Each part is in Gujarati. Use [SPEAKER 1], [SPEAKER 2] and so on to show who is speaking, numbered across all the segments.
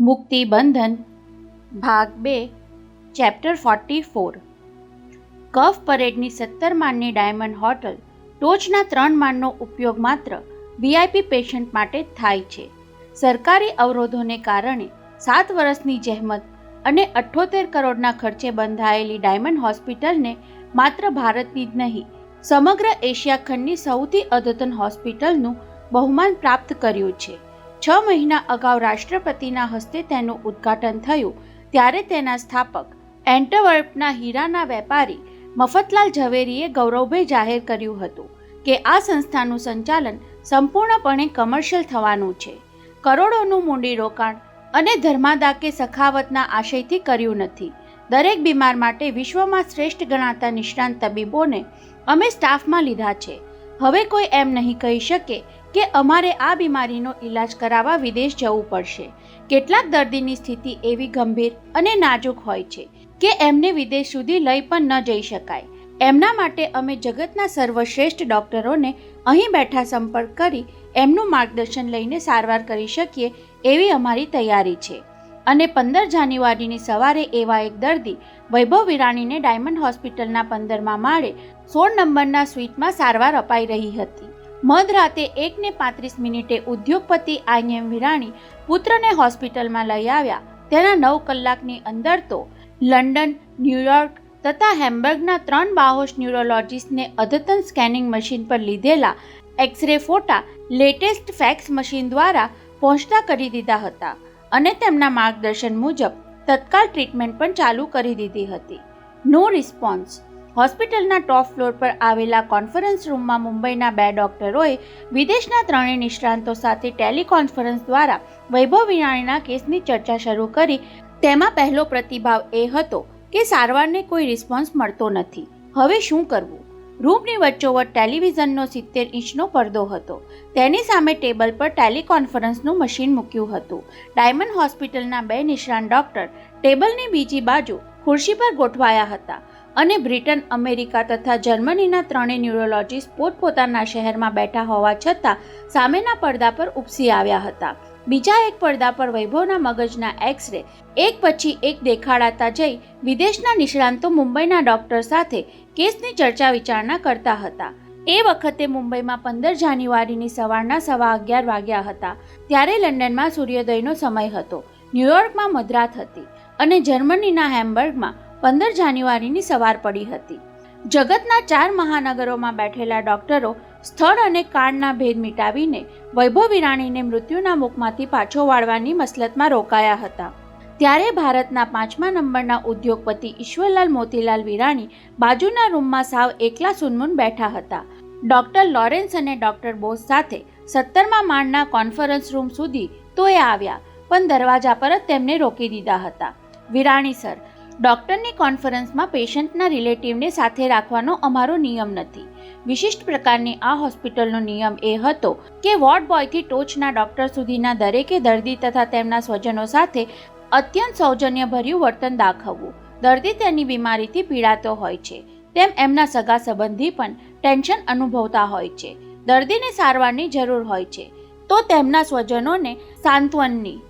[SPEAKER 1] મુક્તિ બંધન ભાગ 2 ચેપ્ટર 44 કફ પરેડની 17 માળની ડાયમંડ હોટલ ટોચના 3 માળનો ઉપયોગ માત્ર વીઆઈપી પેશન્ટ માટે જ થાય છે. સરકારી અવરોધોને કારણે 7 વર્ષની જહેમત અને 78 કરોડના ખર્ચે બંધાયેલી ડાયમંડ હોસ્પિટલને માત્ર ભારતની જ નહીં સમગ્ર એશિયા ખંડની સૌથી અદ્યતન હોસ્પિટલનું બહુમાન પ્રાપ્ત કર્યું છે. 6 મહિના અગાઉ રાષ્ટ્રપતિના હસ્તે તેનું ઉદ્ઘાટન થયું ત્યારે તેના સ્થાપક એન્ટવર્પના હીરાના વેપારી મફતલાલ ઝવેરીએ ગૌરવભેર જાહેર કર્યું હતું કે આ સંસ્થાનું સંચાલન સંપૂર્ણપણે કમર્શિયલ થવાનું છે. કરોડોનું મૂડીરોકાણ અને ધર્માદા કે સખાવતના આશયથી કર્યું નથી. દરેક બીમાર માટે વિશ્વમાં શ્રેષ્ઠ ગણાતા નિષ્ણાંત તબીબોને અમે સ્ટાફમાં લીધા છે. હવે કોઈ એમ નહીં કહી શકે કે અમારે આ બીમારીનો ઈલાજ કરાવવા વિદેશ જવું પડશે. કેટલાક દર્દીની સ્થિતિ એવી ગંભીર અને નાજુક હોય છે કે એમને વિદેશ સુધી લઈ પણ ન જઈ શકાય. એમના માટે અમે જગતના સર્વશ્રેષ્ઠ ડૉક્ટરોને અહીં બેઠા સંપર્ક કરી એમનું માર્ગદર્શન લઈને સારવાર કરી શકીએ એવી અમારી તૈયારી છે. અને 15 જાન્યુઆરીની સવારે એવા એક દર્દી વૈભવ વિરાણીને ડાયમંડ હોસ્પિટલના 15મા માળે 16 નંબરના સ્વીટમાં સારવાર અપાઈ રહી હતી. મધરાતે 1:35 ઉદ્યોગપતિ IM વિરાણી પુત્રને હોસ્પિટલમાં લઈ આવ્યા. તેના 9 કલાકની અંદર તો લંડન, ન્યૂયોર્ક તથા હેમ્બર્ગના 3 બાહોશ ન્યુરોલોજીસ્ટને અદ્યતન સ્કેનિંગ મશીન પર લીધેલા એક્સરે ફોટા લેટેસ્ટ ફેક્સ મશીન દ્વારા પહોંચતા કરી દીધા હતા અને તેમના માર્ગદર્શન મુજબ તત્કાળ ટ્રીટમેન્ટ પણ ચાલુ કરી દીધી હતી. નો રિસ્પોન્સ. હોસ્પિટલના ટોપ ફ્લોર પર આવેલા કોન્ફરન્સ રૂમમાં મુંબઈના 2 ડોક્ટરોએ વિદેશના 3 નિષ્ણાંતો સાથે ટેલિકોન્ફરન્સ દ્વારા વૈભવ વિરાણીના કેસની ચર્ચા શરૂ કરી. તેમાં પહેલો પ્રતિભાવ એ હતો કે સારવારને કોઈ રિસ્પોન્સ મળતો નથી. હવે શું કરવું? રૂમની વચ્ચોવચ્ચ ટેલિવિઝનનો 70 ઇંચનો પડદો હતો. તેની સામે ટેબલ પર ટેલિકોન્ફરન્સનું મશીન મૂક્યું હતું. ડાયમંડ હોસ્પિટલના 2 નિષ્ણાંત ડોક્ટર ટેબલની બીજી બાજુ ખુરશી પર ગોઠવાયા હતા અને બ્રિટન, અમેરિકા તથા જર્મનીના 3 ન્યુરોલોજીસ્ટ પોતપોતાના શહેરમાં બેઠા હોવા છતાં સામેના પડદા પર ઉપસી આવ્યા હતા. બીજા એક પડદા પર વૈભવના મગજના એક્સરે એક પછી એક દેખાડાતા જઈ વિદેશના નિષ્ણાંતો મુંબઈના ડોક્ટર સાથે કેસની ચર્ચા વિચારણા કરતા હતા. એ વખતે મુંબઈમાં 15 જાન્યુઆરીની સવારના 11:15 વાગ્યા હતા. ત્યારે લંડનમાં સૂર્યોદયનો સમય હતો, ન્યૂયોર્કમાં મધરાત હતી અને જર્મનીના હેમ્બર્ગમાં 15 જાન્યુઆરીની સવાર પડી હતી. જગતના 4 મહાનગરોમાં બેઠેલા ડોક્ટરો સ્થળ અને કાળના ભેદ મિટાવીને વૈભવ વિરાણીને મૃત્યુના મુખમાંથી પાછો વાળવાની મસલતમાં રોકાયા હતા. ત્યારે ભારતના 5મા નંબરના ઉદ્યોગપતિ ઈશ્વરલાલ મોતીલાલ વિરાણી બાજુના રૂમમાં સાવ એકલા સુનમુન બેઠા હતા. ડૉક્ટર લોરેન્સ અને ડૉક્ટર બોઝ સાથે 17મા માળના કોન્ફરન્સ રૂમ સુધી તો એ આવ્યા, પણ દરવાજા પર જ તેમને રોકી દીધા હતા. વિરાણી સર, ડૉક્ટરની કોન્ફરન્સમાં પેશન્ટના રિલેટિવને સાથે રાખવાનો અમારો નિયમ નથી. વિશિષ્ટ પ્રકારની આ હોસ્પિટલનો નિયમ એ હતો કે વોર્ડ બોયથી ટોચના ડૉક્ટર સુધીના દરેકે દર્દી તથા તેમના સ્વજનો સાથે અત્યંત સૌજન્યભર્યું વર્તન દાખવવું. દર્દી તેની બીમારીથી પીડાતો હોય છે, તેમ એમના સગા સંબંધી પણ ટેન્શન અનુભવતા હોય છે. દર્દીને સારવારની જરૂર હોય છે તો તેમના સ્વજનોને સાંત્વનની.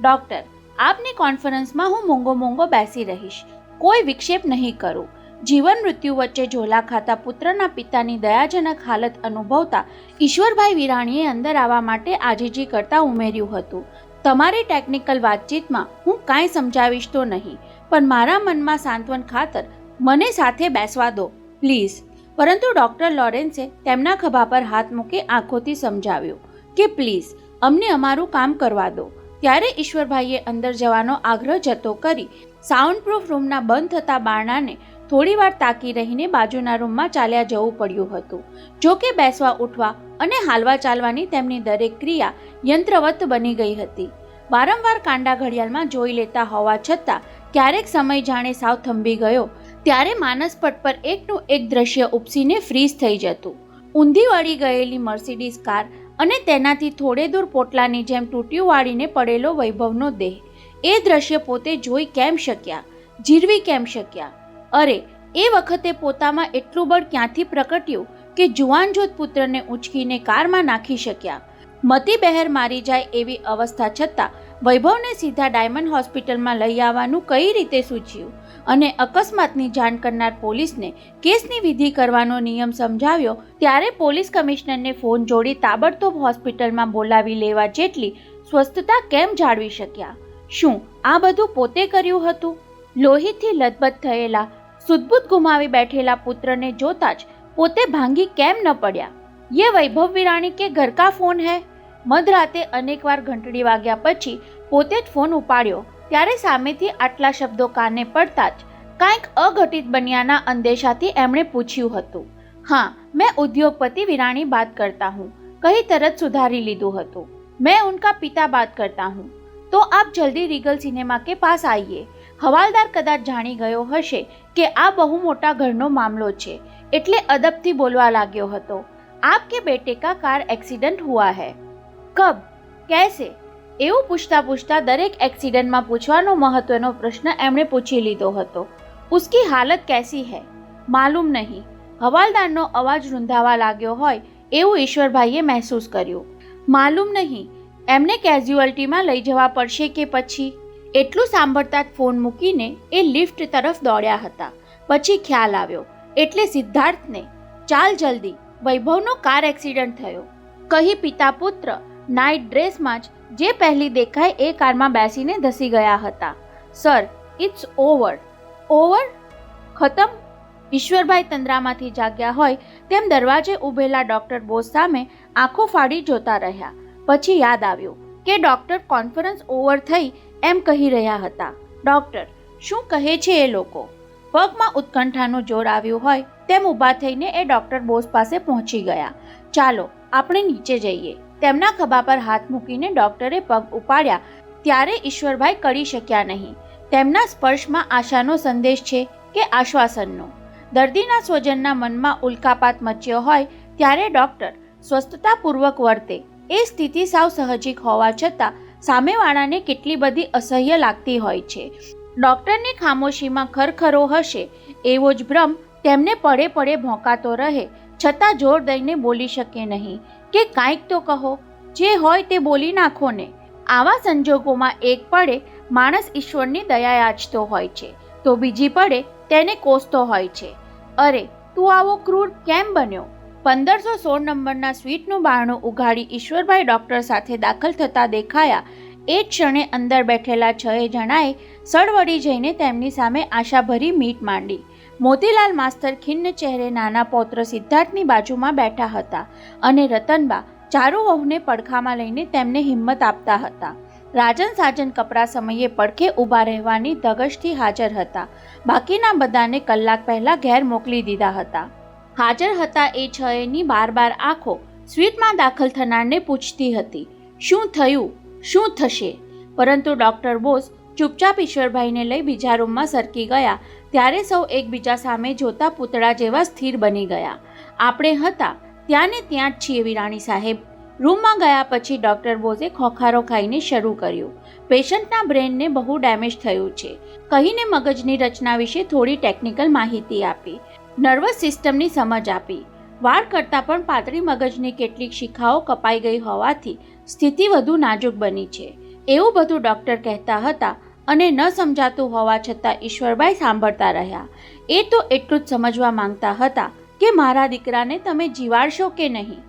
[SPEAKER 1] ડૉક્ટર, આપની કોન્ફરન્સમાં હું મૂંગો બેસી રહીશ, કોઈ વિક્ષેપ નહીં કરું. જીવન મૃત્યુ વચ્ચે ઝોલા ખાતા પુત્રના પિતાની દયાજનક હાલત અનુભવતા ઈશ્વરભાઈ વિરાણીએ અંદર આવવા માટે આજીજી કરતા ઉમેર્યું હતું, તમારી ટેકનિકલ વાતચીતમાં હું કાંઈ સમજાવીશ તો નહીં, પણ મારા મનમાં સાંત્વન ખાતર મને સાથે બેસવા દો પ્લીઝ. પરંતુ ડૉક્ટર લોરેન્સે તેમના ખભા પર હાથ મૂકી આંખોથી સમજાવ્યું કે પ્લીઝ અમને અમારું કામ કરવા દો. ત્યારે ઈશ્વરભાઈએ અંદર જવાનો આગ્રહ જતો કરી સાઉન્ડપ્રૂફ રૂમના બંધ થતા બારણાને થોડીવાર તાકી રહીને બાજુના રૂમમાં ચાલ્યા જવું પડ્યું હતું. જો કે બેસવા ઉઠવા અને હાલવા ચાલવાની તેમની દરેક ક્રિયા યંત્રવત બની ગઈ હતી. વારંવાર કાંડા ઘડિયાળમાં જોઈ લેતા હોવા છતાં ક્યારેક સમય જાણે સાવ થંભી ગયો ત્યારે માનસપટ પર એકનું એક દ્રશ્ય ઉપસીને ફ્રીઝ થઈ જતું. ઊંધી વળી ગયેલી મર્સિડીઝ કાર અને તેનાથી થોડે દૂર પોટલાની જેમ તૂટ્યું વાળીને પડેલો વૈભવનો દેહ. એ દ્રશ્ય પોતે જોઈ કેમ શક્યા, જીરવી કેમ શક્યા? અરે, એ વખતે પોતામાં એટલું બળ ક્યાંથી પ્રકટ્યું કે જુવાનજોત પુત્રને ઉંચકીને કારમાં નાખી શક્યા? મતીબહેર મારી જાય એવી અવસ્થા છતાં વૈભવને સીધા ડાયમંડ હોસ્પિટલમાં લઈ આવવાનું કઈ રીતે સૂચ્યું અને અકસ્માતની જાણ કરનાર પોલીસને કેસની વિધિ કરવાનો નિયમ સમજાવ્યો ત્યારે પોલીસ કમિશનરને ફોન જોડી તાબડતોબ હોસ્પિટલમાં બોલાવી લેવા જેટલી સ્વસ્થતા કેમ જાળવી શક્યા? શું આ બધું પોતે કર્યું હતું? લોહીથી લથબથ થયેલા, સુદબુદ ગુમાવી બેઠેલા પુત્રને જોતા જ પોતે ભાંગી કેમ ન પડ્યા? યે વૈભવ વિરાણી કે ઘર કા ફોન હૈ? મધરાતે અનેકવાર ઘંટડી વાગ્યા પછી પોતે જ ફોન ઉપાડ્યો ત્યારે સામેથી આટલા શબ્દો કાને પડતા જ કાંઈક અઘટિત બન્યાના અંદેશાથી એમણે પૂછ્યું હતું. હા, મેં ઉદ્યોગપતિ વિરાણી બાત કરતા હું, કહી તરત સુધારી લીધું હતું. મેં ઉનકા પિતા બાત કરતા હું. તો આપ જલ્દી રીગલ સિનેમા કે પાસ આઈએ. હવાલદાર કદાચ જાણી ગયો હશે કે આ બહુ મોટા ઘરનો મામલો છે એટલે અદબથી બોલવા લાગ્યો હતો. આપકે બેટે કા કાર એક્સિડન્ટ હુઆ હૈ. કબ? कैसे? એવું પૂછતા પૂછતા દરેક એક્સિડન્ટમાં પૂછવાનો મહત્વનો પ્રશ્ન એમણે પૂછી લીધો હતો. ઉસકી હાલત કેસી હૈ? માલુમ નહીં. હવાલદારનો અવાજ રૂંધાવા લાગ્યો હોય એવું ઈશ્વરભાઈએ મહેસૂસ કર્યું. માલુમ નહીં. એમને કેઝ્યુઅલ્ટીમાં લઈ જવા પડશે કે પછી? એટલું સાંભળતા જ ફોન મૂકીને એ લિફ્ટ તરફ દોડ્યા હતા. પછી ખ્યાલ આવ્યો એટલે સિદ્ધાર્થને, ચાલ જલ્દી, વૈભવનો કાર એક્સિડન્ટ થયો, કહી પિતા પુત્ર નાઇટ ડ્રેસમાં જ જે પહેલી દેખાય એ કારમાં બેસીને ધસી ગયા હતા. Sir, it's over. ઓવર? ખતમ? ઈશ્વરભાઈ તંદ્રામાંથી જાગ્યા હોય તેમ દરવાજે ઊભેલા ડૉક્ટર બોઝ સામે આંખો ફાડી જોતા રહ્યા. પછી યાદ આવ્યું કે ડૉક્ટર કોન્ફરન્સ ઓવર થઈ એમ કહી રહ્યા હતા. ડૉક્ટર, શું કહે છે એ લોકો? પગમાં ઉત્કંઠાનું જોર આવ્યું હોય તેમ ઊભા થઈને એ ડૉક્ટર બોઝ પાસે પહોંચી ગયા. ચાલો આપણે નીચે જઈએ. તેમના ખભા પર હાથ મૂકીને ડૉક્ટરે પગ ઉપાડ્યા ત્યારે ઈશ્વરભાઈ કરી શક્યા નહીં. તેમના સ્પર્શમાં આશાનો સંદેશ છે કે આશ્વાસનનો? દર્દીના સ્વજનના મનમાં ઉલ્કાપાત મચ્યો હોય ત્યારે ડૉક્ટર સ્વસ્થતાપૂર્વક વર્તે એ સ્થિતિ સાવ સહજિક હોવા છતાં સામેવાળાને કેટલી બધી અસહ્ય લાગતી હોય છે. ડૉક્ટરની ખામોશીમાં ખરખરો હશે એવો જ ભ્રમ તેમને પડે પડે ભોંકાતો રહે છતાં જોર દઈને બોલી શકે નહીં કે કાંઈક તો કહો, જે હોય તે બોલી નાખો ને. આવા સંજોગોમાં એક પડે માણસ ઈશ્વરની દયા યાચતો હોય છે તો બીજી પડે તેને કોસતો હોય છે. અરે, તું આવો ક્રૂર કેમ બન્યો? 1516 નંબરના સ્વીટનું બારણું ઉઘાડી ઈશ્વરભાઈ ડૉક્ટર સાથે દાખલ થતા દેખાયા એ જ ક્ષણે અંદર બેઠેલા 6 જણાએ સળવળી જઈને તેમની સામે આશાભરી મીટ માંડી. મોતીલાલ માસ્તર ખિન્ન ચહેરે નાના પૌત્ર સિદ્ધાર્થની બાજુમાં બેઠા હતા અને રતનબા ચારુ વહુને પડખામાં લઈને તેમને હિંમત આપતા હતા. રાજન સાજન કપરા સમયે પડખે ઊભા રહેવાની ધગશથી હાજર હતા. બાકીના બધાને કલાક પહેલા ઘેર મોકલી દીધા હતા. હાજર હતા એ 6ની બાર આંખો સ્વીટમાં દાખલ થનારને પૂછતી હતી, શું થયું, શું થશે? પરંતુ ડૉક્ટર બોઝ ચૂપચાપ ઈશ્વરભાઈને લઈ બીજા રૂમમાં સરકી ગયા ત્યારે સૌ એકબીજા સામે જોતા પૂતળા જેવા સ્થિર બની ગયા. આપણે હતા ત્યાં ને ત્યાં જ છીએ વિરાણી સાહેબ. રૂમમાં ગયા પછી ડૉક્ટર બોઝે ખોખારો ખાઈને શરૂ કર્યું. પેશન્ટના બ્રેનને બહુ ડેમેજ થયું છે કહીને મગજની રચના વિશે થોડી ટેકનિકલ માહિતી આપી. નર્વસ સિસ્ટમની સમજ આપી. વાળ કરતાં પણ પાતળી મગજની કેટલીક શિખાઓ કપાઈ ગઈ હોવાથી સ્થિતિ વધુ નાજુક બની છે. એવું બધું ડૉક્ટર કહેતા હતા અને ન સમજાતું હોવા છતાં ઈશ્વરભાઈ સાંભળતા રહ્યા. એ તો એટલું જ સમજવા માંગતા હતા કે મારા દીકરાને તમે જીવાડશો કે નહીં.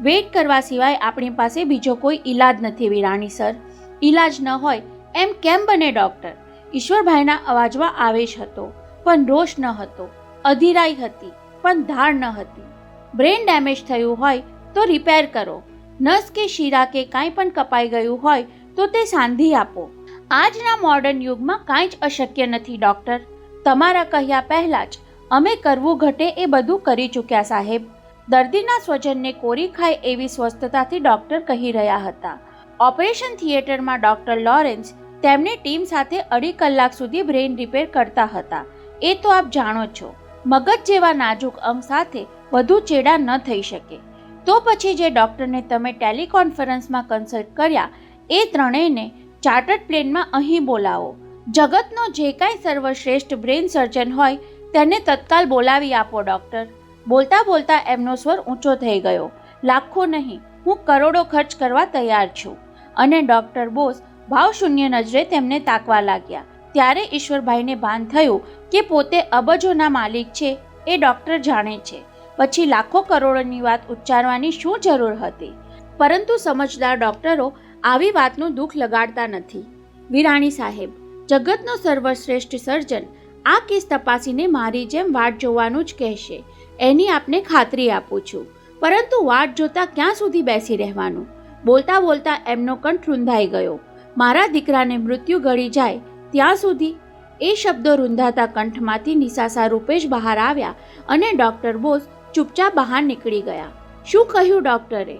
[SPEAKER 1] વેઇટ કરવા સિવાય આપણી પાસે બીજો કોઈ ઈલાજ નથી વિરાણી સર. ઈલાજ ન હોય એમ કેમ બને ડૉક્ટર? ઈશ્વરભાઈના અવાજમાં આવેશ હતો પણ રોષ ન હતો. અધીરાઈ હતી પણ ધાર ન હતી. બ્રેન ડેમેજ થયું હોય તો રિપેર કરો. નસ કે શીરા કે કાંઈ પણ કપાઈ ગયું હોય તો તે સાંધી આપો. આજના મોડર્ન યુગમાં કાંઈ જ અશક્ય નથી ડૉક્ટર. તમારા કહ્યા પહેલાં જ અમે કરવું ઘટે એ બધું કરી ચૂક્યા સાહેબ. દર્દીના સ્વજનને કોરી ખાય એવી સ્વસ્થતાથી ડૉક્ટર કહી રહ્યા હતા. ઓપરેશન થિયેટરમાં ડૉક્ટર લોરેન્સ તેમની ટીમ સાથે 2.5 કલાક સુધી બ્રેઇન રિપેર કરતા હતા. એ તો આપ જાણો છો. મગજ જેવા નાજુક અંગ સાથે વધુ ચેડા ન થઈ શકે. તો પછી જે ડૉક્ટરને તમે ટેલિકોન્ફરન્સમાં કન્સલ્ટ કર્યા એ ત્રણેયને ચાર્ટર્ડ પ્લેનમાં અહીં બોલાવો. જગતનો જે કાંઈ સર્વશ્રેષ્ઠ બ્રેઇન સર્જન હોય તેને તત્કાલ બોલાવી આપો ડૉક્ટર. બોલતા બોલતા એમનો સ્વર ઊંચો થઈ ગયો. લાખો નહીં હું કરોડો ખર્ચ કરવા તૈયાર છું. અને ડૉક્ટર બોઝ ભાવશૂન્ય નજરે તેમને તાકવા લાગ્યા. ત્યારે ઈશ્વરભાઈને ભાન થયું કે પોતે અબજોના માલિક છે એ ડૉક્ટર જાણે છે. પછી લાખો કરોડોની વાત ઉચ્ચારવાની શું જરૂર હતી? પરંતુ સમજદાર ડૉક્ટરો આવી વાતનું દુઃખ લગાડતા નથી. વિરાણી સાહેબ, જગતનો સર્વશ્રેષ્ઠ સર્જન આ કેસ તપાસીને મારી જેમ વાટ જોવાનું જ કહેશે, એની આપને ખાતરી આપું છું. પરંતુ વાટ જોતા ક્યાં સુધી બેસી રહેવાનું? બોલતા બોલતા એમનો કંઠ રૂંધાઈ ગયો. મારા દીકરાને મૃત્યુ ગળી જાય ત્યાં સુધી. એ શબ્દો રૂંધાતા કંઠમાંથી નિસાસા રૂપે જ બહાર આવ્યા અને ડૉક્ટર બોઝ ચૂપચાપ બહાર નીકળી ગયા. શું કહ્યું ડૉક્ટરે?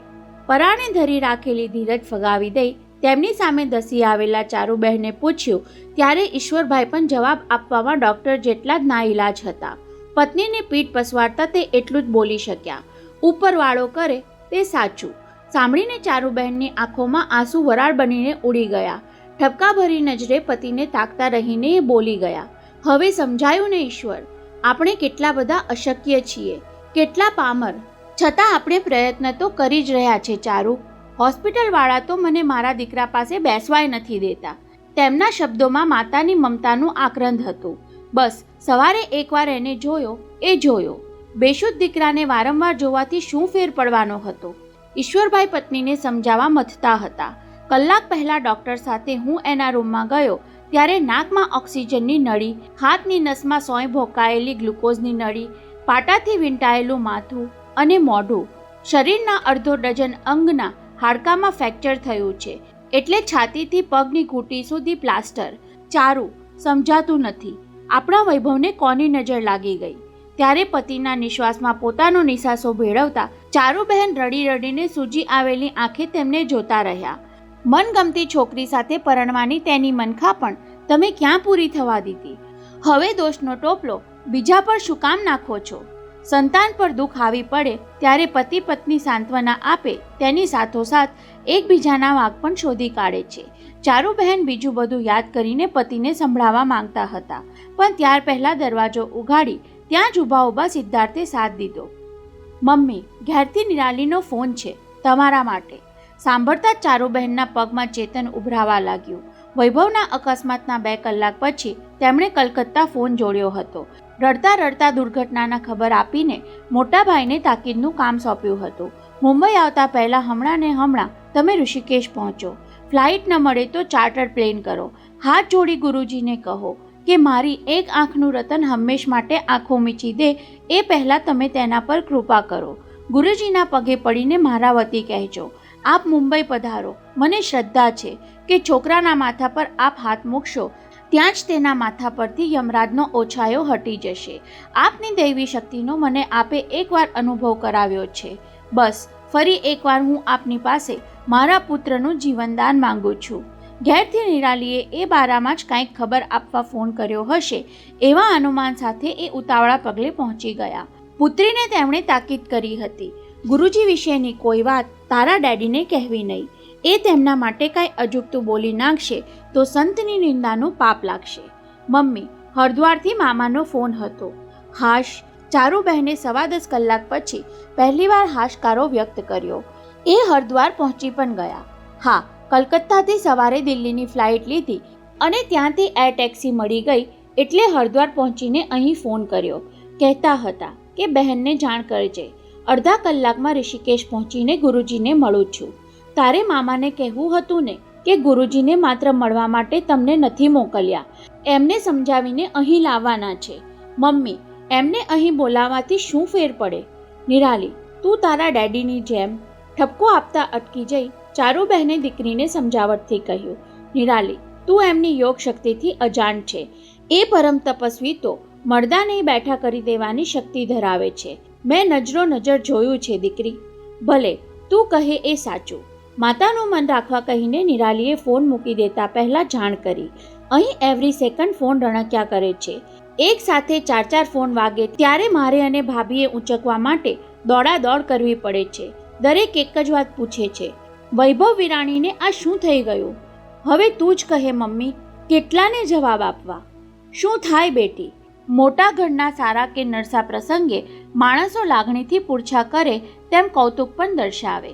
[SPEAKER 1] પરાણે ધરી રાખેલી ધીરજ ફગાવી દઈ તેમની સામે ધસી આવેલા ચારુબહેને પૂછ્યું. ત્યારે ઈશ્વરભાઈ પણ જવાબ આપવામાં ડૉક્ટર જેટલા જ નાઈલાજ હતા. પત્નીની પીઠ પસવારતા તે એટલું જ બોલી શક્યા, ઉપરવાળો કરે તે સાચું. સાંભળીને ચારુબહેનની આંખોમાં આંસુ વરાળ બનીને ઉડી ગયા. ઠપકાભરી નજરે પતિને તાકતા રહીને એ બોલી ગયા, હવે સમજાયું ને ઈશ્વર, આપણે કેટલા બધા અશક્ય છીએ, કેટલા પામર, છતાં આપણે પ્રયત્ન તો કરી જ રહ્યા છે. ચારુ, હોસ્પિટલવાળા તો મને મારા દીકરા પાસે બેસવાય નથી દેતા. તેમના શબ્દોમાં માતાની મમતાનું આક્રંદ હતું. બસ સવારે એકવાર એને જોયો એ જોયો. બેશુદ્ધ દીકરાને વારંવાર જોવાથી શું ફેર પડવાનો હતો? ઈશ્વરભાઈ પત્નીને સમજાવવા મથતા હતા. કલાક પહેલા ડૉક્ટર સાથે હું એના રૂમમાં ગયો ત્યારે નાકમાં ઓક્સિજનની નળી, હાથની નસમાં સોય ભોકાયેલી ગ્લુકોઝની નળી, પાટાથી વીંટાયેલું માથું અને મોઢું, શરીરના અડધો ડઝન અંગના હાડકામાં ફ્રેક્ચર થયું છે, એટલે છાતીથી પગની ઘૂંટી સુધી પ્લાસ્ટર. ચારુ, સમજાતું નથી, આપણા વૈભવને કોની નજર લાગી ગઈ? ત્યારે પતિના નિશ્વાસમાં પોતાનો નિસાસો ભેળવતા ચારુબહેન રડી રડીને સૂજી આવેલી આંખે તેમને જોતા રહ્યા. મનગમતી છોકરી સાથે પરણવાની તેની મનખા પણ તમે ક્યાં પૂરી થવા દીધી? હવે દોષનો ટોપલો બીજા પર શું કામ નાખો છો? સંતાન પર દુઃખ આવી પડે ત્યારે પતિ પત્ની સાંત્વના આપે તેની સાથોસાથ એકબીજાના વાંક પણ શોધી કાઢે છે. ચારુબહેન બીજું બધું યાદ કરીને પતિને સંભળાવવા માંગતા હતા, પણ ત્યાર પહેલા દરવાજો ઉઘાડી ત્યાં જ ઊભા ઊભા સિદ્ધાર્થે સાથ દીધો. મમ્મી, ઘેરથી નિરાલીનો ફોન છે તમારા માટે. સાંભળતા ચારુબહેનના પગમાં ચેતન ઉભરાવા લાગ્યું. વૈભવના અકસ્માતના 2 કલાક પછી તેમણે કલકત્તા ફોન જોડ્યો હતો. રડતા રડતા દુર્ઘટનાના ખબર આપીને મોટા ભાઈને તાકીદનું કામ સોંપ્યું હતું. મુંબઈ આવતા પહેલાં હમણાં ને હમણાં તમે ઋષિકેશ પહોંચો. ફ્લાઇટ ન મળે તો ચાર્ટર પ્લેન કરો. હાથ જોડી ગુરુજીને કહો કે મારી એક આંખનું રતન હંમેશ માટે આંખો મીચી દે એ પહેલાં તમે તેના પર કૃપા કરો. ગુરુજીના પગે પડીને મારા વતી કહેજો, આપ મુંબઈ પધારો. મને શ્રદ્ધા છે કે છોકરાના માથા પર આપ હાથ મૂકશો ત્યાં જ તેના માથા પરથી યમરાજનો ઓછાયો હટી જશે. આપની દૈવી શક્તિનો મને આપે એકવાર અનુભવ કરાવ્યો છે. બસ ફરી એકવાર હું આપની પાસે મારા પુત્રનું જીવનદાન માંગુ છું. ઘેરથી નિરાલીએ એ બારામાં જ કાંઈક ખબર આપવા ફોન કર્યો હશે એવા અનુમાન સાથે એ ઉતાવળા પગલે પહોંચી ગયા. પુત્રીને તેમણે તાકીદ કરી હતી, ગુરુજી વિશેની કોઈ વાત તારા ડેડીને કહેવી નહીં. એ તેમના માટે કાંઈ અજુગતું બોલી નાખશે તો સંતની નિંદાનું પાપ લાગશે. મમ્મી, હરદ્વારથી મામાનો ફોન હતો. હાશ. ચારુબહેને 10.25 કલાક પછી પહેલીવાર હાશકારો વ્યક્ત કર્યો. એ હરદ્વાર પહોંચી પણ ગયા. હા, કલકત્તાથી સવારે દિલ્હીની ફ્લાઇટ લીધી અને ત્યાંથી એર ટેક્સી મળી ગઈ એટલે હરદ્વાર પહોંચીને અહીં ફોન કર્યો. કહેતા હતા કે બહેનને જાણ કરજે, અડધા કલાકમાં ઋષિકેશ પહોંચીને ગુરુજીને મળું છું. તારે મામાને કહેવું હતું ને કે ગુરુજીને માત્ર મળવા માટે તમને નથી મોકલ્યા, એમને સમજાવીને અહીં લાવવાના છે. મમ્મી, એમને અહીં બોલાવવાથી શું ફેર પડે? નિરાલી, તું તારા ડેડીની જેમ. ઠપકો આપતા અટકી જઈ ચારુબહેને દીકરીને સમજાવટથી કહ્યું, નિરાલી, તું એમની યોગ શક્તિથી અજાણ છે. એ પરમ તપસ્વી તો મર્દાને બેઠા કરી દેવાની શક્તિ ધરાવે છે. મેં નજરો નજર જોયું છે દીકરી. ભલે તું કહે એ સાચું. માતાનું મન રાખવા કહીને નિરાલીએ ફોન મૂકી દેતા પહેલાં જાણ કરી, અહીં એવરી સેકન્ડ ફોન રણક્યા કરે છે. એક સાથે 4 ફોન વાગે ત્યારે મારે અને ભાભીએ ઊંચકવા માટે દોડાદોડ કરવી પડે છે. દરેક એક જ વાત પૂછે છે, વૈભવ વિરાણીને આ શું થઈ ગયું? હવે તું જ કહે મમ્મી, કેટલાને જવાબ આપવા? શું થાય બેટી? મોટા ઘરના સારા કે નરસા પ્રસંગે માણસો લાગણીથી પૂરછા કરે તેમ કૌતુક પણ દર્શાવે.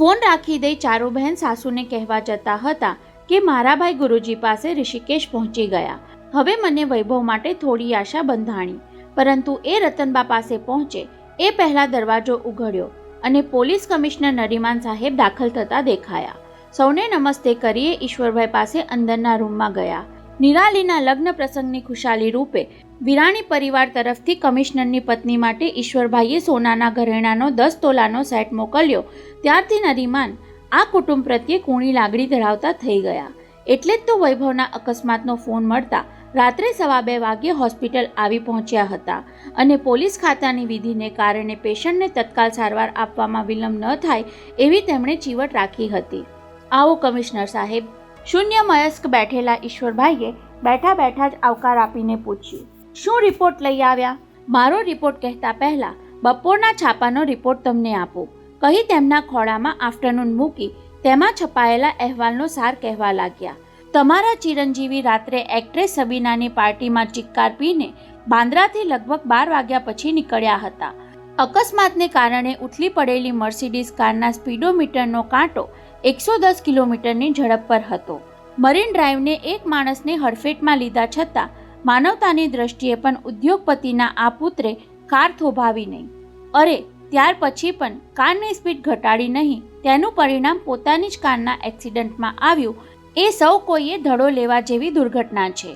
[SPEAKER 1] ફોન રાખી દઈ ચારુબહેન સાસુને કહેવા જતા હતા કે મારા ભાઈ ગુરુજી પાસે ઋષિકેશ પહોંચી ગયા. હવે મને વૈભવ માટે થોડી આશા બંધાણી. પરંતુ એ રતનબા પાસે પહોંચે એ પહેલા દરવાજો ઉઘડ્યો અને પોલીસ કમિશનર નરીમાન સાહેબ દાખલ થતા દેખાયા. સૌને નમસ્તે કરીએ ઈશ્વરભાઈ પાસે અંદરના રૂમમાં ગયા. નિરાલીના લગ્ન પ્રસંગની ખુશાલી રૂપે વિરાણી પરિવાર તરફથી કમિશનરની પત્ની માટે ઈશ્વરભાઈએ સોનાના ઘરેણાનો 10 તોલાનો સેટ મોકલ્યો. ત્યારથી નરીમાન આ કુટુંબ પ્રત્યે કૂણી લાગણી ધરાવતા થઈ ગયા. એટલે જ તો વૈભવના અકસ્માતનો ફોન મળતા રાત્રે 2:15 વાગ્યે હોસ્પિટલ આવી પહોંચ્યા હતા અને પોલીસ ખાતાની વિધિને કારણે પેશન્ટને તત્કાલ સારવાર આપવામાં વિલંબ ન થાય એવી તેમણે ચીવટ રાખી હતી. આવો કમિશનર સાહેબ. શૂન્ય મયસ્ક બેઠેલા ઈશ્વરભાઈએ બેઠા બેઠા જ આવકાર આપીને પૂછ્યું, શું રિપોર્ટ લઈ આવ્યા? મારો રિપોર્ટ કહેતા પહેલા બપોરના છાપાનો રિપોર્ટ તમને આપો, કહી તેમના ખોળામાં આફ્ટરનૂન મૂકી તેમાં છપાયેલા અહેવાલનો સાર કહેવા લાગ્યા. તમારા ચિરંજીવી રાત્રે એક્ટ્રેસ સબીનાની પાર્ટીમાં ચિક્કાર પીને બાંદ્રાથી લગભગ 12 વાગ્યા પછી નીકળ્યા હતા. અકસ્માતને કારણે ઉથલી પડેલી મર્સિડીઝ કારના સ્પીડોમીટરનો કાંટો 110 કિલોમીટરની ઝડપ પર હતો. મરીન ડ્રાઈવને એક માણસને હડફેટમાં લીધા છતાં માનવતાની દ્રષ્ટિએ પણ ઉદ્યોગપતિના આ પુત્રે કાર થોભાવી નહીં. અરે ત્યાર પછી પણ કારની સ્પીડ ઘટાડી નહીં, તેનું પરિણામ પોતાની જ કારના એક્સિડન્ટમાં આવ્યું. એ સૌ કોઈએ ધડો લેવા જેવી દુર્ઘટના છે.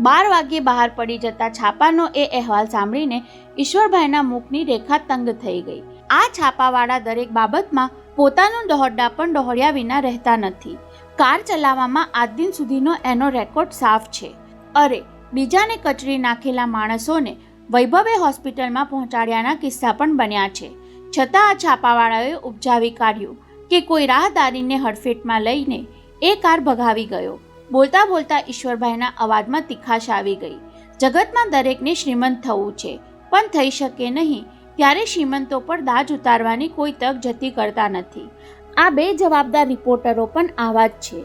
[SPEAKER 1] 12 વાગ્યે બહાર પડી જતા છાપાનો એ અહેવાલ સાંભળીને ઈશ્વરભાઈના મુખની રેખા તંગ થઈ ગઈ. આ છાપાવાળા દરેક બાબતમાં પોતાનું દોહરડા પણ દોહર્યા વિના રહેતા નથી. કાર ચલાવવામાં આજ દિન સુધીનો એનો રેકોર્ડ સાફ છે. અરે બીજાને કચરી નાખેલા માણસોને વૈભવે હોસ્પિટલમાં પહોંચાડ્યાના કિસ્સા પણ બન્યા છે. છતાં આ છાપાવાળાએ ઉપજાવી કાઢ્યું કે કોઈ રાહદારીને હડફેટમાં લઈને એ કાર ભગાવી ગયો. બોલતા બોલતા ઈશ્વરભાઈના અવાજમાં તીખાશ આવી ગઈ. જગતમાં દરેકને શ્રીમંત થવું છે, પણ થઈ શકે નહીં ત્યારે શ્રીમંતો પર દાજ ઉતારવાની કોઈ તક જતી કરતા નથી. આ બે જવાબદાર રિપોર્ટરો પણ આવા જ છે.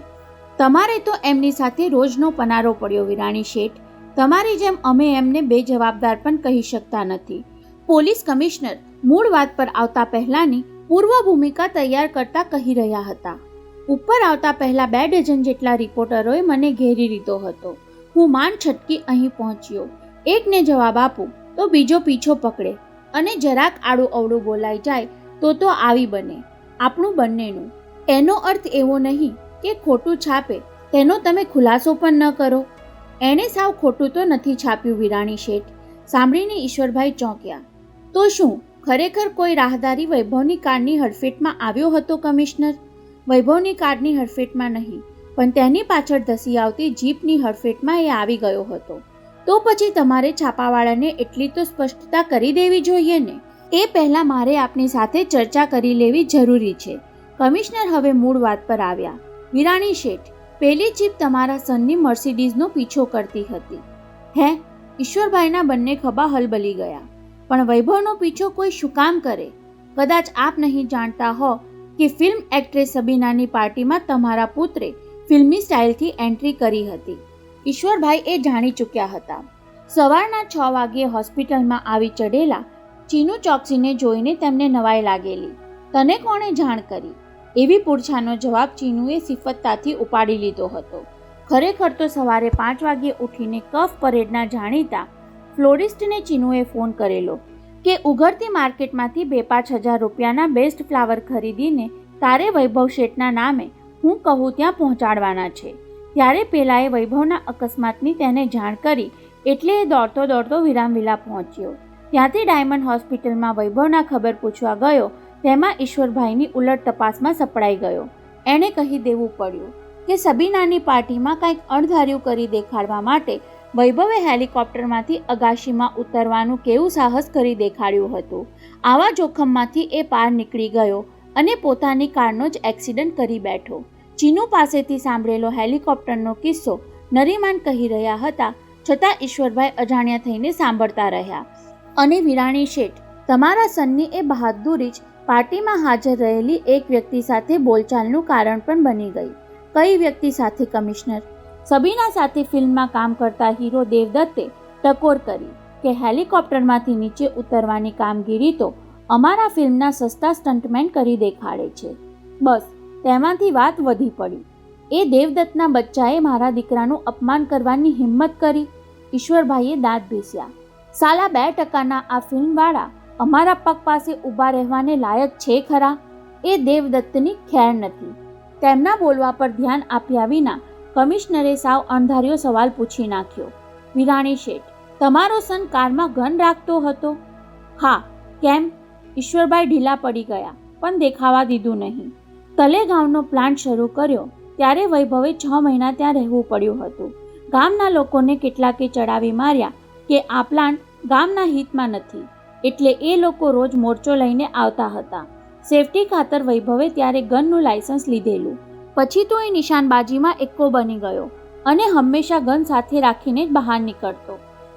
[SPEAKER 1] તમારે તો એમની સાથે રોજનો પનારો પડ્યો વિરાણી શેઠ. તમારી જેમ અમે એમને બે જવાબદાર પણ કહી શકતા નથી. પોલીસ કમિશનર મૂળ વાત પર આવતા પહેલાની પૂર્વ ભૂમિકા તૈયાર કરતા કહી રહ્યા હતા. ઉપર આવતા પહેલા 2 ડઝન જેટલા રિપોર્ટરોએ મને ઘેરી લીધો હતો. હું માંડ છટકી અહીં પહોંચ્યો. એકને જવાબ આપું તો બીજો પીછો પકડે અને જરાક આડું અવળું બોલાઈ જાય તો આવી બને આપણું બંનેનું. એનો અર્થ એવો નહીં કે ખોટું છાપે તેનો તમે ખુલાસો પણ ન કરો. એણે સાવ ખોટું તો નથી છાપ્યું વિરાણી શેઠ. સાંભળીને ઈશ્વરભાઈ ચોંક્યા. તો શું ખરેખર કોઈ રાહદારી વૈભવની કારની હડફેટમાં આવ્યો હતો કમિશનર? વૈભવની કારની હડફેટમાં નહીં, પણ તેની પાછળ ધસી આવતી જીપની હડફેટમાં એ આવી ગયો હતો. તો પછી તમારે છાપાવાળાને એટલી તો સ્પષ્ટતા કરી દેવી જોઈએ ને. એ પહેલાં મારે આપની સાથે ચર્ચા કરી લેવી જરૂરી છે. કમિશનર હવે મૂળ વાત પર આવ્યા. વિરાણી શેઠ, પેલી જીપ તમારા સનની મર્સિડીઝનો પીછો કરતી હતી. હે? ઈશ્વરભાઈના બંને ખભા હલબલી ગયા. પણ વૈભવનો પીછો કોઈ શું કામ કરે? કદાચ આપ નહીં જાણતા હો કે ફિલ્મ એક્ટ્રેસ સબીનાની પાર્ટીમાં તમારા પુત્રે ફિલ્મી સ્ટાઇલથી એન્ટ્રી કરી હતી. ઈશ્વરભાઈ એ જાણી ચૂક્યા હતા. સવારના 6 વાગ્યે હોસ્પિટલમાં આવી ચડેલા ચીનુ ચોકસીને જોઈને તેમને નવાઈ લાગેલી. તને કોણે જાણ કરી? એવી પૂરછાનો જવાબ ચીનુએ સિફતતાથી ઉપાડી લીધો હતો. ખરેખર તો સવારે 5 વાગ્યે ઉઠીને કફ પરેડના જાણીતા ફ્લોરિસ્ટને ચીનુએ ફોન કરેલો કે ઉઘડતી માર્કેટમાંથી 2-5 હજાર રૂપિયાના બેસ્ટ ફ્લાવર ખરીદીને તારે વૈભવ શેઠના નામે હું કહું ત્યાં પહોંચાડવાના છે. ત્યારે પેલાએ વૈભવના અકસ્માતની તેને જાણ કરી એટલે એ દોડતો દોડતો વિરામવિલા પહોંચ્યો. ત્યાંથી ડાયમંડ હોસ્પિટલમાં વૈભવના ખબર પૂછવા ગયો. તેમાં ઈશ્વરભાઈની ઉલટ તપાસમાં સપડાઈ ગયો. એણે કહી દેવું પડ્યું કે સબીનાની પાર્ટીમાં કંઈક અણધાર્યું કરી દેખાડવા માટે વૈભવે હેલિકોપ્ટરમાંથી અગાશીમાં ઉતરવાનું કેવું સાહસ કરી દેખાડ્યું હતું. આવા જોખમમાંથી એ પાર નીકળી ગયો અને પોતાની કારનો જ એક્સિડન્ટ કરી બેઠો. ચીનુ પાસેથી સાંભળેલો હેલિકોપ્ટરનો કિસ્સો નરીમાન કહી રહ્યા હતા, છતાં ઈશ્વરભાઈ અજાણ્યા થઈને સાંભળતા રહ્યા. અને વિરાણી શેઠ, તમારા સનની એ બહાદુરી જ પાર્ટીમાં હાજર રહેલી એક વ્યક્તિ સાથે બોલચાલનું કારણ પણ બની ગઈ. કઈ વ્યક્તિ સાથે કમિશનર? સબીના સાથે ફિલ્મમાં કામ કરતા હીરો દેવદત્તે ટકોર કરી કે હેલિકોપ્ટરમાંથી નીચે ઉતરવાની કામગીરી તો અમારા ફિલ્મના સસ્તા સ્ટન્ટમેન કરી દેખાડે છે. બસ તેમાંથી વાત વધી પડી. એ દેવદત્તના બચ્ચાએ મારા દીકરાનું અપમાન કરવાની હિંમત કરી. ઈશ્વરભાઈએ દાંત ભીસ્યા. સાલા 2% આ ફિલ્મવાળા અમારા પગ પાસે ઊભા રહેવાને લાયક છે ખરા? એ દેવદત્તની ખેર નથી. તેમના બોલવા પર ધ્યાન આપ્યા વિના કમિશનરે સાવ અણધાર્યો સવાલ પૂછી નાખ્યો. વિરાણી શેઠ, તમારો સન કારમાં ગન રાખતો હતો? હા. કેમ? ઈશ્વરભાઈ ઢીલા પડી ગયા, પણ દેખાવા દીધું નહીં. તલેગાંવનો પ્લાન્ટ શરૂ કર્યો ત્યારે વૈભવે 6 મહિના ત્યાં રહેવું પડ્યું હતું. ગામના લોકોને કેટલાકે ચડાવી માર્યા કે આ પ્લાન્ટ ગામના હિતમાં નથી, એટલે એ લોકો રોજ મોરચો લઈને આવતા હતા. સેફટી ખાતર વૈભવે ત્યારે ગનનું લાયસન્સ લીધેલું. પછી તો એ નિશાનબાજીમાં એક્કો બની ગયો અને હંમેશા ગન સાથે રાખીને જ બહાર નીકળતો.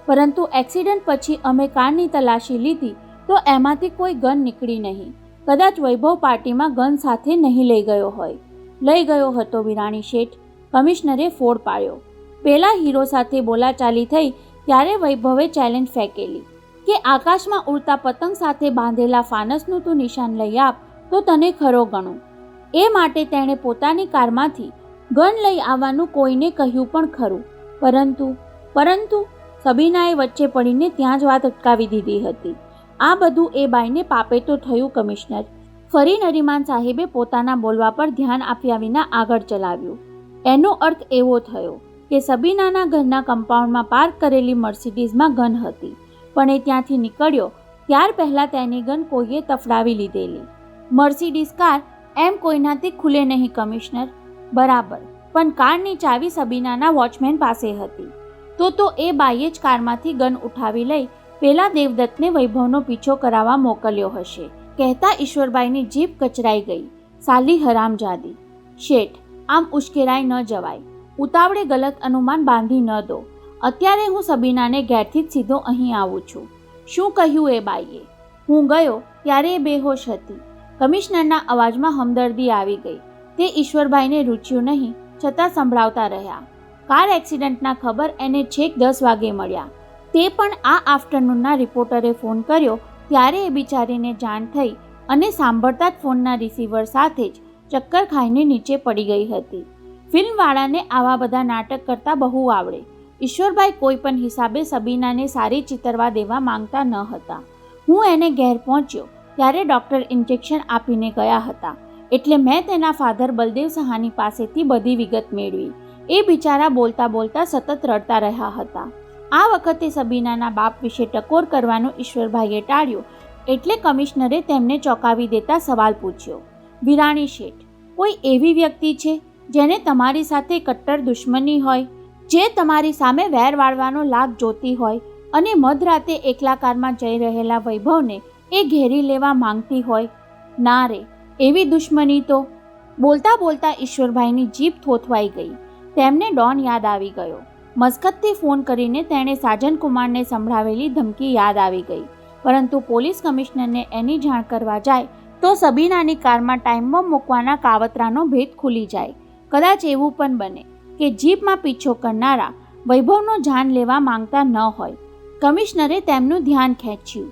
[SPEAKER 1] પરંતુ એક્સિડન્ટ પછી અમે કારની તલાશી લીધી તો એમાંથી કોઈ ગન નીકળી નહીં. કદાચ વૈભવ પાર્ટીમાં ગન સાથે નહીં લઈ ગયો હોય. લઈ ગયો હતો વિરાણી શેઠ, કમિશનરે ફોડ પાડ્યો. પેલા હીરો સાથે બોલાચાલી થઈ ત્યારે વૈભવે ચેલેન્જ ફેંકેલી કે આકાશમાં ઉડતા પતંગ સાથે બાંધેલા ફાનસનું તું નિશાન લઈ આપ તો તને ખરો ગણું. એ માટે તેણે પોતાની કારમાંથી ગન લઈ આવવાનું કોઈને કહ્યું પણ ખરું. પરંતુ સબીનાએ વચ્ચે પડીને ત્યાં જ વાત અટકાવી દીધી હતી. આ બધું એ બાઈને પાપે તો થયું કમિશનર. ફરી નરીમાન સાહેબે પોતાના બોલવા પર ધ્યાન આપ્યા વિના આગળ ચલાવ્યું. એનો અર્થ એવો થયો કે સબીનાના ઘરના કમ્પાઉન્ડમાં પાર્ક કરેલી મર્સિડીઝમાં ગન હતી, પણ એ ત્યાંથી નીકળ્યો ત્યાર પહેલાં તેની ગન કોઈએ તફડાવી લીધેલી. મર્સિડીઝ કાર એમ કોઈનાથી ખુલે નહીં કમિશનર. બરાબર, પણ કારની ચાવી સબીનાના વોચમેન પાસે હતી. તો એ બાઈએ જ કારમાંથી ગન ઉઠાવી લઈ પેલા દેવદત્તને વૈભવનો પીછો કરાવવા મોકલ્યો હશે. કહેતા ઈશ્વરભાઈની જીભ કચરાઈ ગઈ. સાલી હરામજાદી. શેઠ, આમ ઉશ્કેરાઈ ન જવાય. ઉતાવળે ગલત અનુમાન બાંધી ન દો. અત્યારે હું સબીનાને ઘેરથી જ સીધો અહીં આવું છું. શું કહ્યું એ બાઈએ? હું ગયો ત્યારે એ બેહોશ હતી. કમિશનરના અવાજમાં હમદર્દી આવી ગઈ. તે ઈશ્વરભાઈને રૂચ્યું નહીં, છતાં સંભળાવતા રહ્યા. કાર એક્સિડન્ટના ખબર એને છેક 10 વાગે મળ્યા. તે પણ આ આફ્ટરનૂનના રિપોર્ટરે ફોન કર્યો ત્યારે એ બિચારીને જાણ થઈ અને સાંભળતા જ ફોનના રિસીવર સાથે જ ચક્કર ખાઈને નીચે પડી ગઈ હતી. ફિલ્મવાળાને આવા બધા નાટક કરતા બહુ આવડે. ઈશ્વરભાઈ કોઈ પણ હિસાબે સબીનાને સારી ચિતરવા દેવા માંગતા ન હતા. હું એને ઘેર પહોંચ્યો ત્યારે ડૉક્ટર ઇન્જેક્શન આપીને ગયા હતા, એટલે મેં તેના ફાધર બલદેવ સહાની પાસેથી બધી વિગત મેળવી. એ બિચારા બોલતા બોલતા સતત રડતા રહ્યા હતા. આ વખતે સબીનાના બાપ વિશે ટકોર કરવાનું ઈશ્વરભાઈએ ટાળ્યું, એટલે કમિશનરે તેમને ચોંકાવી દેતા સવાલ પૂછ્યો. વિરાણી શેઠ, કોઈ એવી વ્યક્તિ છે જેને તમારી સાથે કટ્ટર દુશ્મની હોય, જે તમારી સામે વેર વાળવાનો લાગ જોતી હોય અને મધરાતે એકલા કારમાં જઈ રહેલા વૈભવને એ ઘેરી લેવા માંગતી હોય? ના રે, એવી દુશ્મની તો. બોલતા બોલતા ઈશ્વરભાઈની જીભ થોથવાઈ ગઈ. તેમને ડોન યાદ આવી ગયો. મસ્કતથી ફોન કરીને તેણે સાજનકુમારને સંભળાવેલી ધમકી યાદ આવી ગઈ. પરંતુ પોલીસ કમિશનરને એની જાણ કરવા જાય તો સબીનાની કારમાં ટાઈમ બોમ્બ મૂકવાના કાવતરાનો ભેદ ખુલી જાય. કદાચ એવું પણ બને કે જીપમાં પીછો કરનારા વૈભવનો જાન લેવા માંગતા ન હોય. કમિશનરે તેમનું ધ્યાન ખેંચ્યું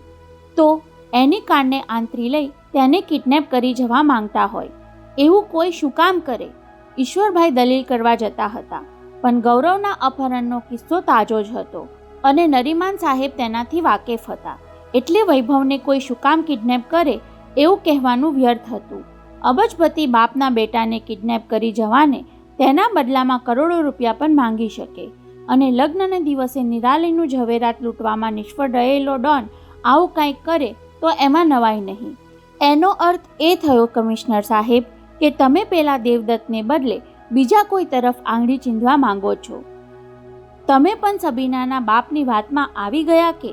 [SPEAKER 1] તો એની કારને આંતરી લઈ તેને કિડનેપ કરી જવા માંગતા હોય. એવું કોઈ શું કામ કરે? ઈશ્વરભાઈ દલીલ કરવા જતા હતા, પણ ગૌરવના અપહરણનો કિસ્સો તાજો જ હતો અને નરીમાન સાહેબ તેનાથી વાકેફ હતા, એટલે વૈભવને કોઈ શું કામ કિડનેપ કરે એવું કહેવાનું વ્યર્થ હતું. અબજપતિ બાપના બેટાને કિડનેપ કરી જવાને તેના બદલામાં કરોડો રૂપિયા પણ માંગી શકે, અને લગ્નને દિવસે નિરાલીનું ઝવેરાત લૂંટવામાં નિષ્ફળ રહેલો ડોન આવું કંઈક કરે તો એમાં નવાઈ નહીં. એનો અર્થ એ થયો કમિશનર સાહેબ કે તમે પેલા દેવદત્તને બદલે બીજા કોઈ તરફ આંગળી ચીંધવા માંગો છો. તમે પણ સબીનાના બાપની વાતમાં આવી ગયા કે?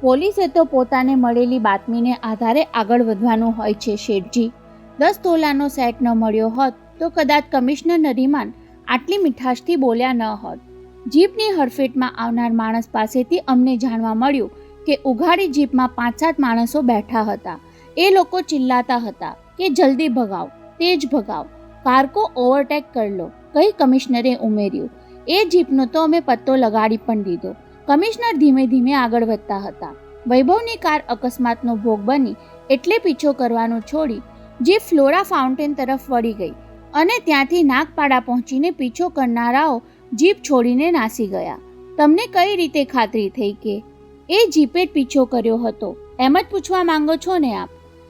[SPEAKER 1] પોલીસે તો પોતાને મળેલી બાતમીને આધારે આગળ વધવાનું હોય છે શેઠજી. 10 તોલાનો સેટ ન મળ્યો હોત તો કદાચ કમિશનર નરીમાન આટલી મીઠાશથી બોલ્યા ન હોત. જીપની હડફેટમાં આવનાર માણસ પાસેથી અમને જાણવા મળ્યું કે ઉઘાડી જીપમાં 5-7 માણસો બેઠા હતા. એ લોકો ચિલ્લાતા હતા કે જલ્દી ભગાવ, તેજ ભગાવ, કાર કો ઓવરટેક કર લો, કઈ કમિશનરે ઉમેર્યું. એ જીપનો તો અમે પત્તો લગાડી પણ દીધો. કમિશનર ધીમે ધીમે આગળ વધતા હતા. વૈભવની કાર અકસ્માતનો ભોગ બની એટલે પીછો કરવાનું છોડી જીપ ફ્લોરા ફાઉન્ટેન તરફ વળી ગઈ અને ત્યાંથી નાગપાડા પહોંચીને પીછો કરનારાઓ જીપ છોડીને નાસી ગયા. તમને કઈ રીતે ખાતરી થઈ કે એ જીપે જ પીછો કર્યો હતો? એમ જ પૂછવા માંગો છો ને આપ?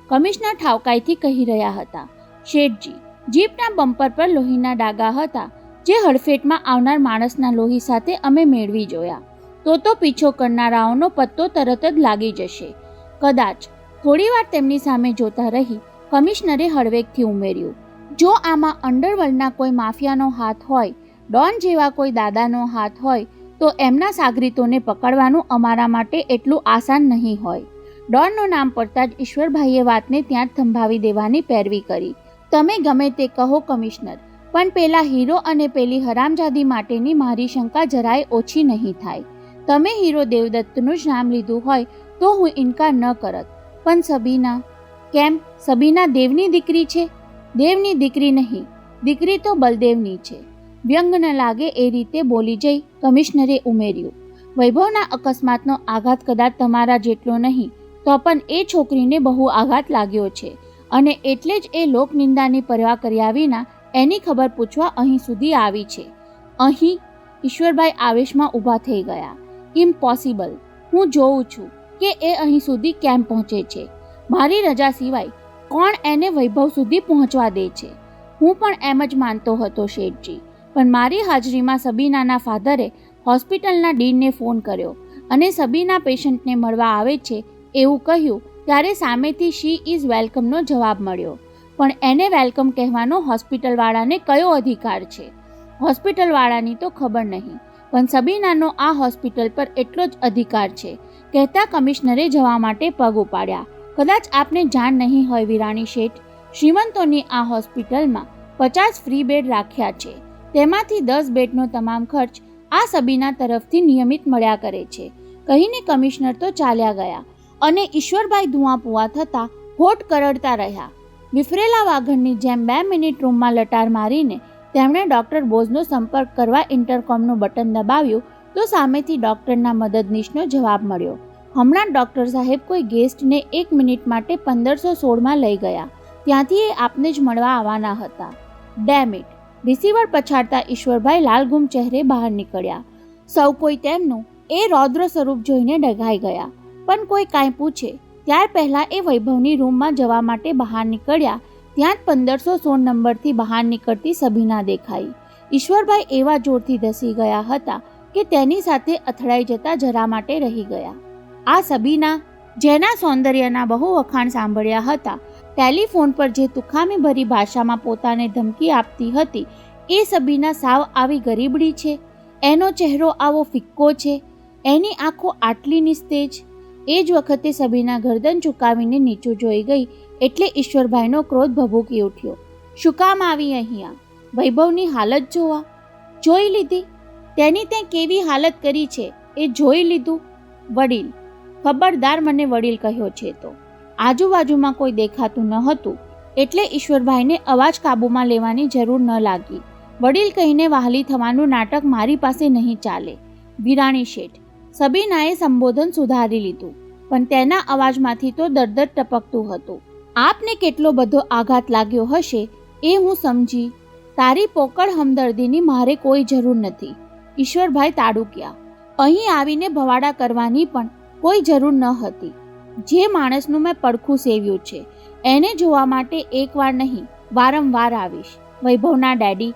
[SPEAKER 1] કમિશનર ઠાવકાઈથી કહી રહ્યા હતા. શેઠજી, જીપના બમ્પર પર લોહીના ડાઘા હતા, જે હડફેટમાં આવનાર માણસના લોહી સાથે અમે મેળવી જોયા. તો પીછો કરનારાઓનો પત્તો તરત જ લાગી જશે. કદાચ. થોડીવાર તેમની સામે જોતા રહી કમિશનરે હળવેકથી ઉમેર્યું, જો આમાં અંડરવર્લ્ડના કોઈ માફિયાનો હાથ હોય, ડોન જેવા કોઈ દાદાનો હાથ હોય, તો એમના સાગરીતોને પકડવાનું અમારા માટે એટલું આસાન નહીં હોય. ડોનનું નામ પડતા જ ઈશ્વરભાઈએ વાતને ત્યાં જ થંભાવી દેવાની પેરવી કરી. તમે ગમે તે કહો કમિશનર, પણ પેલા હીરો અને પેલી હરામજાદી માટેની મારી શંકા જરાય ઓછી નહીં થાય. તમે હીરો દેવદત્તનું જ નામ લીધું હોય તો હું ઇનકાર ન કરત, પણ સબીના? કેમ, સબીના દેવની દીકરી છે? દેવની દીકરી નહીં, દીકરી તો બલદેવની છે. વ્યંગ ન લાગે એ રીતે બોલી જઈ કમિશનરે ઉમેર્યું. વૈભવના અકસ્માતનો આઘાત કદાચ તમારા જેટલો નહીં, તો પણ એ છોકરીને બહુ આઘાત લાગ્યો છે, અને એટલે જ એ લોકનિંદાની પરવા કર્યા વિના એની ખબર પૂછવા અહીં સુધી આવી છે. અહીં? ઈશ્વરભાઈ આવેશમાં ઊભા થઈ ગયા. ઇમ્પોસિબલ. હું જોઉં છું કે એ અહીં સુધી કેમ પહોંચે છે. મારી રજા સિવાય કોણ એને વૈભવ સુધી પહોંચવા દે છે? હું પણ એમ જ માનતો હતો શેઠજી, પણ મારી હાજરીમાં સબીનાના ફાધરે હોસ્પિટલના ડીનને ફોન કર્યો અને સબીના પેશન્ટને મળવા આવે છે એવું કહ્યું ત્યારે સામેથી શી ઇઝ વેલકમનો જવાબ મળ્યો. પણ એને વેલકમ કહેવાનો હોસ્પિટલવાળાને કયો અધિકાર છે? હોસ્પિટલવાળાની તો ખબર નહીં, પણ સબીનાનો આ હોસ્પિટલ પર એટલો જ અધિકાર છે. કહેતા કમિશનરે જવા માટે પગ ઉપાડ્યા. કદાચ આપને જાણ નહીં હોય વિરાણી શેઠ, શ્રીમંતોની આ હોસ્પિટલમાં 50 ફ્રી બેડ રાખ્યા છે. તેમાંથી 10 બેડનો તમામ ખર્ચ આ સબીના તરફથી નિયમિત મળ્યા કરે છે. કહીને કમિશનર તો ચાલ્યા ગયા અને ઈશ્વરભાઈ ધુઆપુઆ થતાં હોઠ કરડતા રહ્યા. વિફરેલા વાઘણની જેમ 2 મિનિટ રૂમમાં લટાર મારીને તેમણે ડૉક્ટર બોઝનો સંપર્ક કરવા ઇન્ટરકોમનું બટન દબાવ્યું તો સામેથી ડૉક્ટરના મદદનીશનો જવાબ મળ્યો. હમણાં ડૉક્ટર સાહેબ કોઈ ગેસ્ટને 1 મિનિટ માટે 1516માં લઈ ગયા. ત્યાંથી એ આપને જ મળવા આવવાના હતા. Dam it. રિસીવર પછાડતા ઈશ્વરભાઈ લાલગુમ ચહેરે બહાર નીકળ્યા. સૌ કોઈ તેમનું એ રૌદ્ર સ્વરૂપ જોઈને ડઘાઈ ગયા. પણ કોઈ કાંઈ પૂછે ત્યાર પહેલાં એ વૈભવની રૂમમાં જવા માટે બહાર નીકળ્યા ત્યાં જ 1516 નંબરથી બહાર નીકળતી સબીના દેખાઈ. ઈશ્વરભાઈ એવા જોરથી ધસી ગયા હતા કે તેની સાથે અથડાઈ જતા જરા માટે રહી ગયા. આ સબીના, જેના સૌંદર્યના બહુ વખાણ સાંભળ્યા હતા, ટેલિફોન પર જે તુખામી ભરી ભાષામાં પોતાને ધમકી આપતી હતી, એ સબીના સાવ આવી ગરીબડી છે? એનો ચહેરો આવો ફિક્કો છે? એની આંખો આટલી નિસ્તેજ? એ જ વખતે સબીના ગરદન ચુકાવીને નીચું જોઈ ગઈ એટલે ઈશ્વરભાઈનો ક્રોધ ભભૂકી ઉઠ્યો. શું કામ આવી અહીંયા? વૈભવની હાલત જોઈ લીધી? તેની તે કેવી હાલત કરી છે એ જોઈ લીધું? વડીલ. ખબરદાર, મને વડીલ કહ્યો છે તો? આજુબાજુમાં કોઈ દેખાતું ન હતું એટલે ઈશ્વરભાઈને અવાજ કાબૂમાં લેવાની જરૂર ન લાગી. વડીલ કહીને વહાલી થવાનું નાટક મારી પાસે નહીં ચાલે. વિરાણી શેઠ. સબીનાએ સંબોધન સુધારી લીધું, પણ તેના અવાજમાંથી તો દરદર ટપકતું હતું. આપને કેટલો બધો આઘાત લાગ્યો હશે એ હું સમજી. તારી પોકળ હમદર્દીની મારે કોઈ જરૂર નથી. ઈશ્વરભાઈ તાડુક્યા. અહીં આવીને ભવાડા કરવાની પણ કોઈ જરૂર ન હતી. જે માણસનું મેં પડખું સેવ્યું છે એને જોવા માટે એકવાર નહીં વારંવાર આવીશ. વૈભવના ડેડી.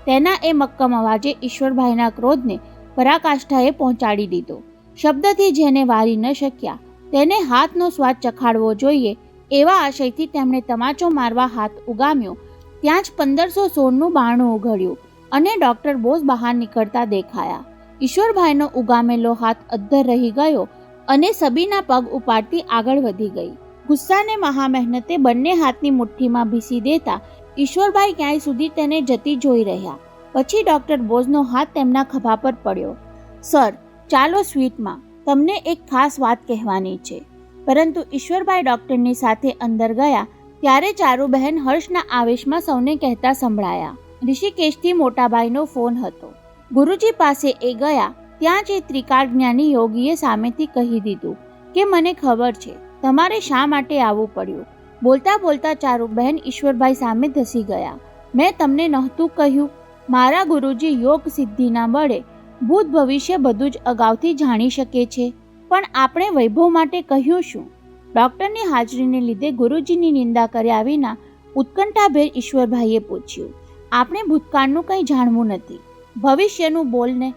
[SPEAKER 1] તેના એ મક્કમ અવાજે ઈશ્વરભાઈના ક્રોધને પરાકાષ્ઠાએ પહોંચાડી દીધો. શબ્દથી જેને વારી ન શક્યા તેને હાથનો સ્વાદ ચખાડવો જોઈએ એવા આશયથી તેમણે તમાચો મારવા હાથ ઉગામ્યો. ત્યાં જ 1516નું બારણું ઉઘડ્યું અને ડૉક્ટર બોઝ બહાર નીકળતા દેખાયા. ઈશ્વરભાઈનો ઉગામેલો હાથ અદ્ધર રહી ગયો અને સબીના પગ ઉપાડતી આગળ વધી ગઈ. ગુસ્સાને મહામહેનતે બંને હાથની મુઠ્ઠીમાં ભીસી દેતા ઈશ્વરભાઈ ક્યાંય સુધી તેને જતી જોઈ રહ્યા. પછી ડૉક્ટર બોઝનો હાથ તેમના ખભા પર પડ્યો. સર, ચાલો સ્વીટમાં, તમને એક ખાસ વાત કહેવાની છે. પરંતુ ઈશ્વરભાઈ ડૉક્ટરની સાથે અંદર ગયા ત્યારે ચારુબહેન હર્ષના આવેશમાં સૌને કહેતા સંભળાયા. ઋષિકેશથી મોટાભાઈનો ફોન હતો. ગુરુજી પાસે એ ગયા ત્યાં જ એ ત્રિકાળ જ્ઞાની યોગીએ સામેથી કહી દીધું કે મને ખબર છે તમારે શા માટે આવવું પડ્યું. બોલતા બોલતા ચારુબહેન ઈશ્વરભાઈ સામે ધસી ગયા. મેં તમને નહોતું કહ્યું? મારા ગુરુજી યોગ સિદ્ધિના બળે ભૂત ભવિષ્ય બધું જ અગાઉથી જાણી શકે છે. પણ આપણે વૈભવ માટે કહ્યું શું? ડૉક્ટરની હાજરીને લીધે ગુરુજીની નિંદા કર્યા વિના ઉત્કંઠાભેર ઈશ્વરભાઈએ પૂછ્યું. આપણે ભૂતકાળનું કંઈ જાણવું નથી, ભવિષ્યનું બોલને.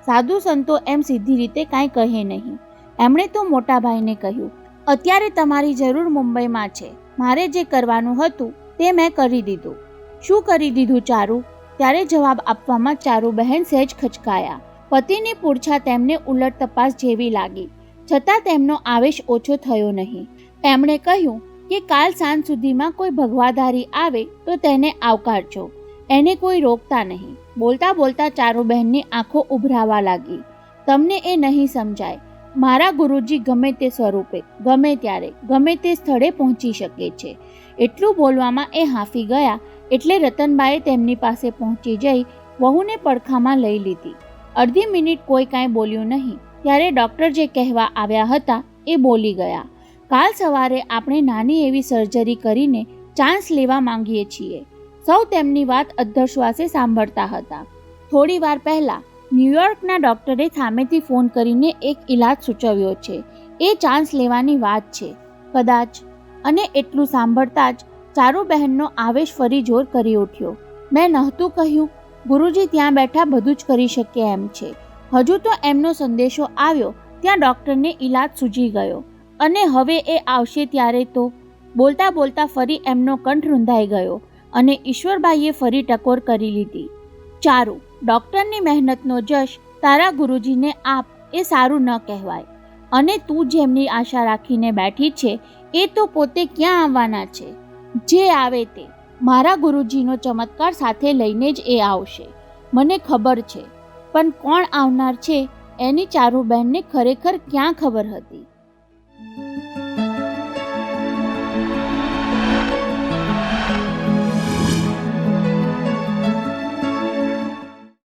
[SPEAKER 1] સાધુ સંતો એમ સીધી રીતે કાંઈ કહે નહીં. એમણે તો મોટાભાઈને કહ્યું, અત્યારે તમારી જરૂર મુંબઈમાં છે. મારે જે કરવાનું હતું તે મેં કરી દીધું. શું કરી દીધું ચારુ? ત્યારે જવાબ આપવામાં ચારુબહેન સહેજ ખચકાયા. પતિની પૂરછા તેમને ઉલટ તપાસ જેવી લાગી, છતાં તેમનો આવેશ ઓછો થયો નહીં. એમણે કહ્યું કે કાલ સાંજ સુધીમાં કોઈ ભગવાધારી આવે તો તેને આવકારજો, એને કોઈ રોકતા નહીં. બોલતા બોલતા ચારુબહેનની આંખો ઉભરાવા લાગી. તમને એ નહીં સમજાય. મારા ગુરુજી ગમે તે સ્વરૂપે, ગમે ત્યારે, ગમે તે સ્થળે પહોંચી શકે છે. એટલું બોલવામાં એ હાંફી ગયા એટલે રતનબાએ તેમની પાસે પહોંચી જઈ વહુને પડખામાં લઈ લીધી. અડધી મિનિટ કોઈ કાંઈ બોલ્યું નહીં. ત્યારે ડૉક્ટર જે કહેવા આવ્યા હતા એ બોલી ગયા. કાલ સવારે આપણે નાની એવી સર્જરી કરીને ચાન્સ લેવા માંગીએ છીએ. સૌ તેમની વાત અધ્ધશ્વાસે સાંભળતા હતા. થોડી વાર પહેલાં ન્યૂયોર્કના ડૉક્ટરે સામેથી ફોન કરીને એક ઈલાજ સૂચવ્યો છે. એ ચાન્સ લેવાની વાત છે કદાચ. અને એટલું સાંભળતા જ ચારુબહેનનો આવેશ ફરી જોર કરી ઉઠ્યો. મેં નહોતું કહ્યું? ગુરુજી ત્યાં બેઠા બધું જ કરી શકે એમ છે. હજુ તો એમનો સંદેશો આવ્યો ત્યાં ડૉક્ટરને ઈલાજ સૂજી ગયો, અને હવે એ આવશે ત્યારે તો. બોલતા બોલતા ફરી એમનો કંઠ રૂંધાઈ ગયો અને ઈશ્વરભાઈએ ફરી ટકોર કરી લીધી. ચારુ, ડૉક્ટરની મહેનતનો જશ તારા ગુરુજીને આપ એ સારું ન કહેવાય. અને તું જેમની આશા રાખીને બેઠી છે એ તો પોતે ક્યાં આવવાના છે? જે આવે તે મારા ગુરુજીનો ચમત્કાર સાથે લઈને જ એ આવશે, મને ખબર છે. પણ કોણ આવનાર છે એની ચારુબહેનને ખરેખર ક્યાં ખબર હતી?